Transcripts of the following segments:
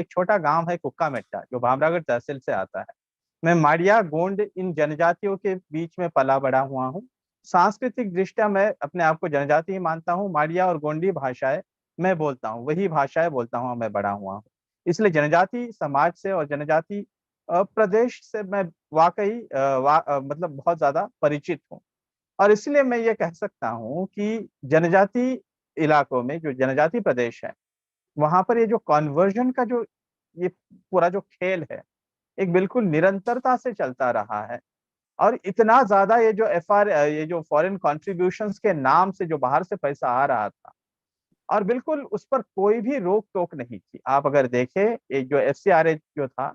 एक छोटा गांव है कुक्का मेट्टा, जो भामरागढ़ तहसील से आता है। मैं माड़िया गोंड इन जनजातियों के बीच में पला बड़ा हुआ हूँ। सांस्कृतिक दृष्टया मैं अपने आप को जनजाति ही मानता हूँ। माड़िया और गोंडी भाषाएं मैं बोलता हूँ, वही भाषाएं बोलता हूँ, मैं बड़ा हुआ हूँ। इसलिए जनजाति समाज से और जनजाति प्रदेश से मैं वाकई मतलब बहुत ज्यादा परिचित हूँ। और इसलिए मैं ये कह सकता हूँ कि जनजाति इलाकों में, जो जनजाति प्रदेश है, वहां पर ये जो कन्वर्जन का जो ये पूरा जो खेल है, एक बिल्कुल निरंतरता से चलता रहा है। और इतना ज्यादा ये जो ये जो फॉरेन कॉन्ट्रीब्यूशंस के नाम से जो बाहर से पैसा आ रहा था, और बिल्कुल उस पर कोई भी रोक टोक नहीं थी। आप अगर देखें, ये जो FCRA जो था,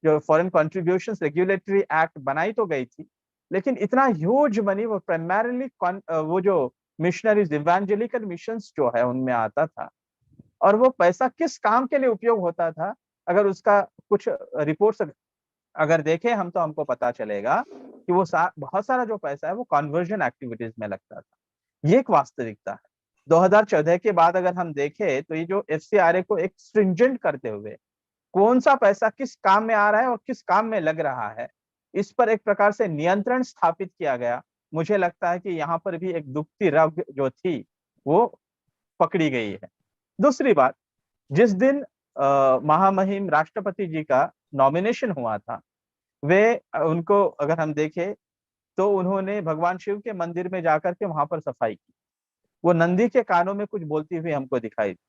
जो फॉरेन कॉन्ट्रीब्यूशंस रेगुलेटरी एक्ट बनाई तो गई थी, लेकिन इतना ह्यूज मनी वो प्राइमरली वो जो मिशनरीज इवेंजेलिकल मिशंस जो है उनमें आता था। और वो पैसा किस काम के लिए उपयोग होता था, अगर उसका कुछ रिपोर्ट्स अगर देखें हम, तो हमको पता चलेगा कि वो बहुत सारा जो पैसा है वो कन्वर्जन एक्टिविटीज में लगता था। ये एक वास्तविकता है। 2014 के बाद अगर हम देखें, तो ये जो FCRA को एक स्ट्रिंजेंट करते हुए कौन सा पैसा किस काम में आ रहा है और किस काम में लग रहा है, इस पर एक प्रकार से नियंत्रण स्थापित किया गया। मुझे लगता है कि यहाँ पर भी एक दुखती रग जो थी वो पकड़ी गई है। दूसरी बात, जिस दिन महामहिम राष्ट्रपति जी का नॉमिनेशन हुआ था, वे उनको अगर हम देखें, तो उन्होंने भगवान शिव के मंदिर में जाकर के वहां पर सफाई की। वो नंदी के कानों में कुछ बोलती हुई हमको दिखाई दी।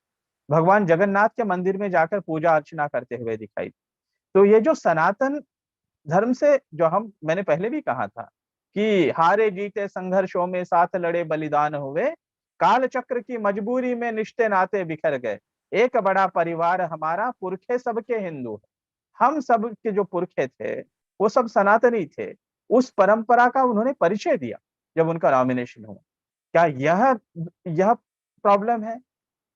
भगवान जगन्नाथ के मंदिर में जाकर पूजा अर्चना करते हुए दिखाई दी। तो ये जो सनातन धर्म से, जो हम मैंने पहले भी कहा था कि हारे जीते संघर्षों में साथ लड़े बलिदान हुए, काल चक्र की मजबूरी में निष्ठे नाते बिखर गए, एक बड़ा परिवार हमारा पुरखे सबके हिंदू है। हम सब के जो पुरखे थे वो सब सनातनी थे। उस परंपरा का उन्होंने परिचय दिया जब उनका नॉमिनेशन हुआ। क्या यह प्रॉब्लम है?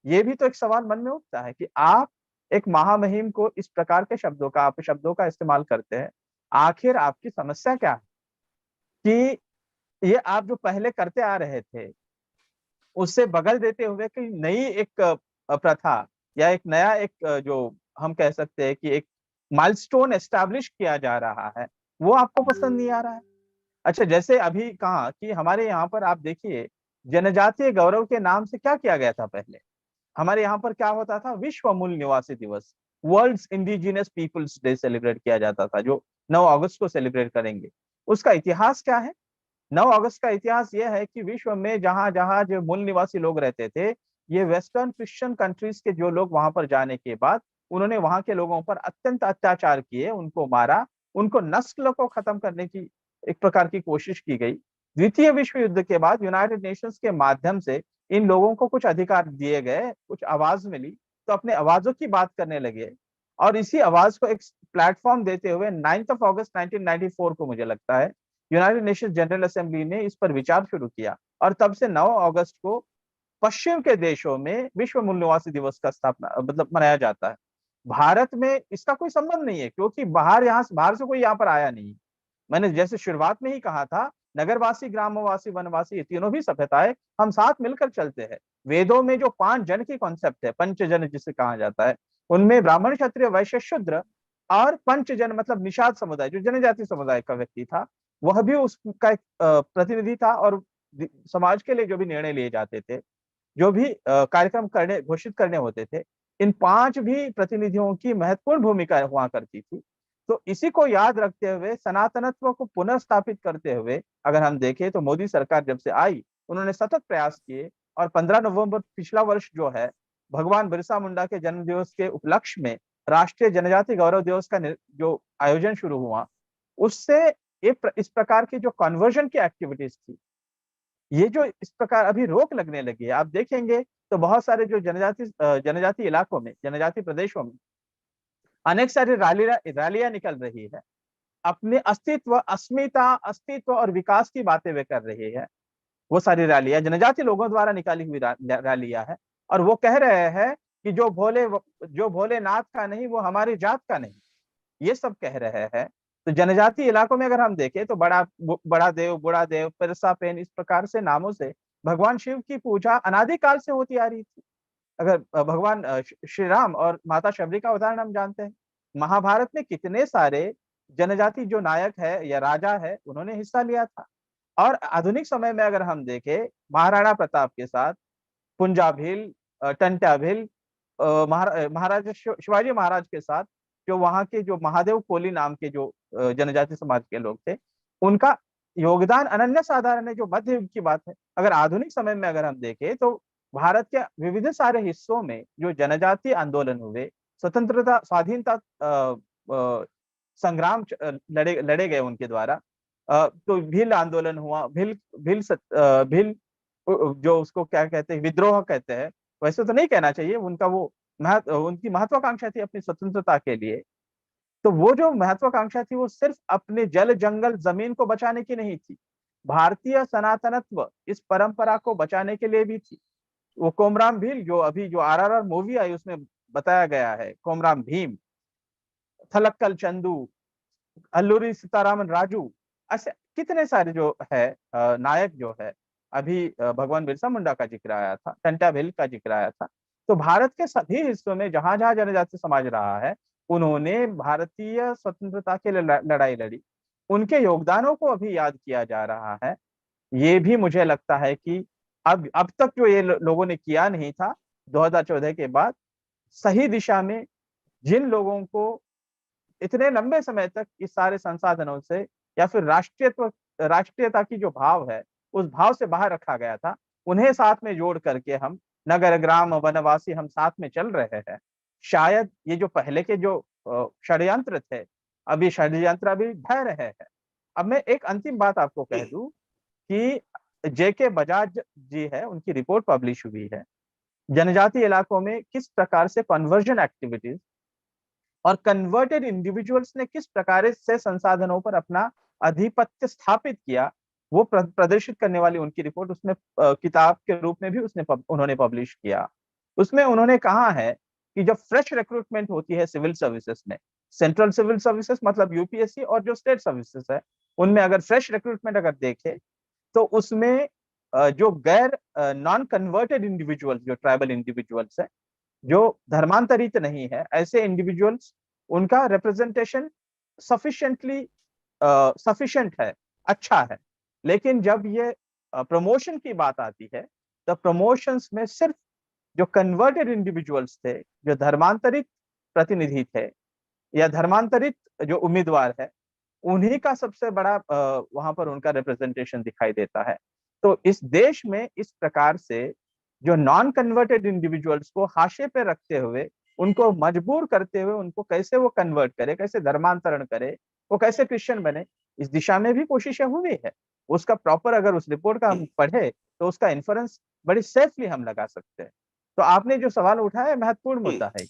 ये भी तो एक सवाल मन में उठता है कि आप एक महामहिम को इस प्रकार के शब्दों का, आप शब्दों का इस्तेमाल करते हैं। आखिर आपकी समस्या क्या है? कि ये आप जो पहले करते आ रहे थे उससे बगल देते हुए कि नई एक प्रथा, या एक नया एक जो हम कह सकते हैं कि एक माइलस्टोन एस्टैब्लिश किया जा रहा है, वो आपको पसंद नहीं आ रहा है। अच्छा, जैसे अभी कहा कि हमारे यहाँ पर आप देखिए, जनजातीय गौरव के नाम से क्या किया गया था पहले। हमारे यहाँ पर क्या होता था, विश्व मूल निवासी दिवस, world's indigenous peoples day celebrate किया जाता था, जो 9 अगस्त को सेलिब्रेट करेंगे। उसका इतिहास क्या है? 9 अगस्त का इतिहास यह है कि विश्व में जहां जहां जो मूल निवासी लोग रहते थे, ये वेस्टर्न क्रिश्चियन कंट्रीज के जो लोग वहां पर जाने के बाद, उन्होंने वहां के लोगों पर अत्यंत अत्याचार किए, उनको मारा, उनको नस्ल को खत्म करने की एक प्रकार की कोशिश की गई। द्वितीय विश्व युद्ध के बाद यूनाइटेड नेशंस के माध्यम से इन लोगों को कुछ अधिकार दिए गए, कुछ आवाज मिली, तो अपने आवाजों की बात करने लगे। और इसी आवाज को एक प्लेटफॉर्म देते हुए 9 अगस्त 1994 को, मुझे लगता है, यूनाइटेड नेशंस जनरल असेंबली ने इस पर विचार शुरू किया। और तब से 9 अगस्त को पश्चिम के देशों में विश्व मूल निवासी दिवस का स्थापना मतलब मनाया जाता है। भारत में इसका कोई संबंध नहीं है, क्योंकि बाहर से कोई यहाँ पर आया नहीं। मैंने जैसे शुरुआत में ही कहा था, नगरवासी, ग्रामवासी, वनवासी, ये तीनों भी सभ्यताएं हम साथ मिलकर चलते हैं। वेदों में जो 5 जन की कॉन्सेप्ट है, पंचजन जिसे कहा जाता है, उनमें ब्राह्मण, क्षत्रिय, वैश्य, शूद्र और पंचजन मतलब निषाद समुदाय, जो जनजाति समुदाय का व्यक्ति था, वह भी उसका एक प्रतिनिधि था। और समाज के लिए जो भी निर्णय लिए जाते थे, जो भी कार्यक्रम करने घोषित करने होते थे, इन 5 भी प्रतिनिधियों की महत्वपूर्ण भूमिका हुआ करती थी। तो इसी को याद रखते हुए, सनातनत्व को पुनर्स्थापित करते हुए अगर हम देखें, तो मोदी सरकार जब से आई, उन्होंने सतत प्रयास किए। और 15 नवंबर पिछला वर्ष जो है, भगवान बिरसा मुंडा के जन्म दिवस के उपलक्ष्य में राष्ट्रीय जनजाति गौरव दिवस का जो आयोजन शुरू हुआ, उससे इस प्रकार की जो कन्वर्जन की एक्टिविटीज थी, ये जो इस प्रकार अभी रोक लगने लगी है। आप देखेंगे तो बहुत सारे जो जनजाति इलाकों में, जनजाति प्रदेशों में अनेक सारी रैलियां निकल रही है। अपने अस्तित्व, अस्मिता, अस्तित्व और विकास की बातें वे कर रही है। वो सारी रैलियां जनजाति लोगों द्वारा निकाली हुई रैलियां है। और वो कह रहे हैं कि जो भोलेनाथ का नहीं, वो हमारी जात का नहीं, ये सब कह रहे हैं। तो जनजाति इलाकों में अगर हम देखें, तो बड़ा देव, बुढ़ा देव, पिरसा पेन, इस प्रकार से नामों से भगवान शिव की पूजा अनादिकाल से होती आ रही थी। अगर भगवान श्री राम और माता शबरी का उदाहरण हम जानते हैं, महाभारत में कितने सारे जनजाति जो नायक है या राजा है उन्होंने हिस्सा लिया था। और आधुनिक समय में अगर हम देखें, महाराणा प्रताप के साथ पुंजा भील, टंट्या भील, महाराजा शिवाजी महाराज के साथ जो वहाँ के जो महादेव कोली नाम के जो जनजाति समाज के लोग थे, उनका योगदान अनन्य साधारण है, जो मध्य युग की बात है। अगर आधुनिक समय में अगर हम देखें तो भारत के विविध सारे हिस्सों में जो जनजातीय आंदोलन हुए, स्वतंत्रता स्वाधीनता संग्राम लड़े लड़े गए उनके द्वारा, तो भील आंदोलन हुआ, भील जो उसको क्या कहते हैं, विद्रोह कहते हैं, वैसे तो नहीं कहना चाहिए, उनका वो उनकी महत्वाकांक्षा थी अपनी स्वतंत्रता के लिए। तो वो जो महत्वाकांक्षा थी वो सिर्फ अपने जल जंगल जमीन को बचाने की नहीं थी, भारतीय सनातनत्व इस परंपरा को बचाने के लिए भी थी। वो कोमराम भील, जो अभी जो आरआरआर मूवी आई उसमें बताया गया है, कोमराम भीम, थलक्कल चंदू, अल्लूरी सीतारामन राजू, ऐसे कितने सारे जो है नायक जो है। अभी भगवान बिरसा मुंडा का जिक्र आया था, टंट्या भील का जिक्र आया था। तो भारत के सभी हिस्सों में जहां जहां जनजाति समाज रहा है, उन्होंने भारतीय स्वतंत्रता के लिए लड़ाई लड़ी। उनके योगदानों को अभी याद किया जा रहा है। ये भी मुझे लगता है कि अब तक जो ये लोगों ने किया नहीं था, 2014 के बाद सही दिशा में जिन लोगों को इतने लंबे समय तक इस सारे संसाधनों से या फिर राष्ट्रीयता की जो भाव है उस भाव से बाहर रखा गया था, उन्हें साथ में जोड़ करके हम नगर ग्राम वनवासी हम साथ में चल रहे हैं। शायद ये जो पहले के जो षड्यंत्र थे, अब ये षड्यंत्र अभी ढह रहे हैं। अब मैं एक अंतिम बात आपको कह दूं कि जेके बजाज जी है, उनकी रिपोर्ट पब्लिश हुई है, जनजातीय इलाकों में किस प्रकार से कन्वर्जन एक्टिविटीज और कन्वर्टेड इंडिविजुअल्स ने किस प्रकार से संसाधनों पर अपना आधिपत्य स्थापित किया, वो प्रदर्शित करने वाली उनकी रिपोर्ट उसमें किताब के रूप में भी उन्होंने पब्लिश किया। उसमें उन्होंने कहा है कि जब फ्रेश रिक्रूटमेंट होती है सिविल सर्विसेज में, सेंट्रल सिविल सर्विसेज मतलब यूपीएससी और जो स्टेट सर्विसेज है, उनमें अगर फ्रेश रिक्रूटमेंट अगर देखें तो उसमें जो गैर नॉन कन्वर्टेड इंडिविजुअल्स, जो ट्राइबल इंडिविजुअल्स है, जो धर्मांतरित नहीं है, ऐसे इंडिविजुअल्स, उनका रिप्रेजेंटेशन सफिशिएंट है, अच्छा है। लेकिन जब ये प्रमोशन की बात आती है, तो प्रमोशंस में सिर्फ जो कन्वर्टेड इंडिविजुअल्स थे, जो धर्मांतरित प्रतिनिधि थे या धर्मांतरित जो उम्मीदवार है, उन्हीं का सबसे बड़ा वहां पर उनका रिप्रेजेंटेशन दिखाई देता है। तो इस देश में इस प्रकार से जो नॉन कन्वर्टेड इंडिविजुअल्स को हाशिए पे रखते हुए, उनको मजबूर करते हुए, उनको कैसे वो कन्वर्ट करे, कैसे धर्मांतरण करे, वो कैसे क्रिश्चियन बने, इस दिशा में भी कोशिशें हुई है। उसका प्रॉपर अगर उस रिपोर्ट का हम पढ़े तो उसका इन्फ्रेंस बड़ी सेफली हम लगा सकते हैं। तो आपने जो सवाल उठाया है महत्वपूर्ण मुद्दा है।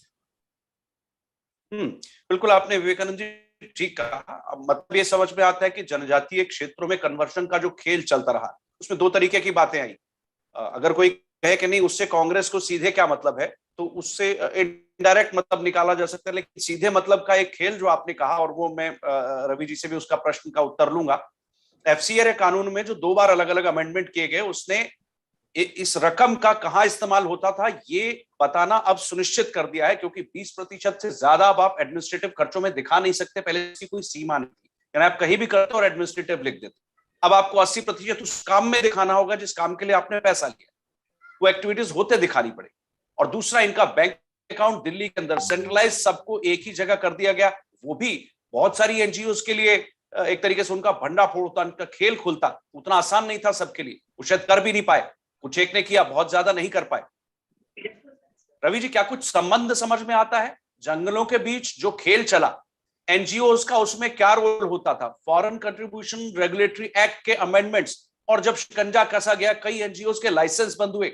बिल्कुल आपने विवेकानंद जी ठीक कहा। अब मतलब ये समझ में आता है कि जनजातीय क्षेत्रों में कन्वर्शन का जो खेल चलता रहा, उसमें दो तरीके की बातें आई। अगर कोई कहे कि नहीं उससे कांग्रेस को सीधे क्या मतलब है, तो उससे इनडायरेक्ट मतलब निकाला जा सकता है, लेकिन सीधे मतलब का एक खेल जो आपने कहा, और वो मैं रवि जी से भी उसका प्रश्न का उत्तर लूंगा। एफसीआर कानून में जो 2 बार अलग अलग अमेंडमेंट किए गए, उसने इस रकम का कहां इस्तेमाल होता था ये बताना अब सुनिश्चित कर दिया है, क्योंकि 20% से ज्यादा अब आप एडमिनिस्ट्रेटिव खर्चों में दिखा नहीं सकते। पहले इसकी कोई सीमा नहीं थी, यानी आप कहीं भी करते और एडमिनिस्ट्रेटिव लिख देते। अब आपको 80% उस काम में दिखाना होगा जिस काम के लिए आपने पैसा लिया, वो एक्टिविटीज होते दिखानी पड़े। और दूसरा, इनका बैंक अकाउंट दिल्ली के अंदर सेंट्रलाइज सबको एक ही जगह कर दिया गया। वो भी बहुत सारी एनजीओ के लिए एक तरीके से उनका भंडा फोड़ता, उनका खेल खुलता, उतना आसान नहीं था सबके लिए, वो शायद कर भी नहीं पाए। कुछ एक ने किया, बहुत ज्यादा नहीं कर पाए। रवि जी, क्या कुछ संबंध समझ में आता है? जंगलों के बीच जो खेल चला, एनजीओ का उसमें क्या रोल होता था? फॉरेन कंट्रीब्यूशन रेगुलेटरी एक्ट के अमेंडमेंट्स, और जब शिकंजा कसा गया, कई एनजीओ के लाइसेंस बंद हुए,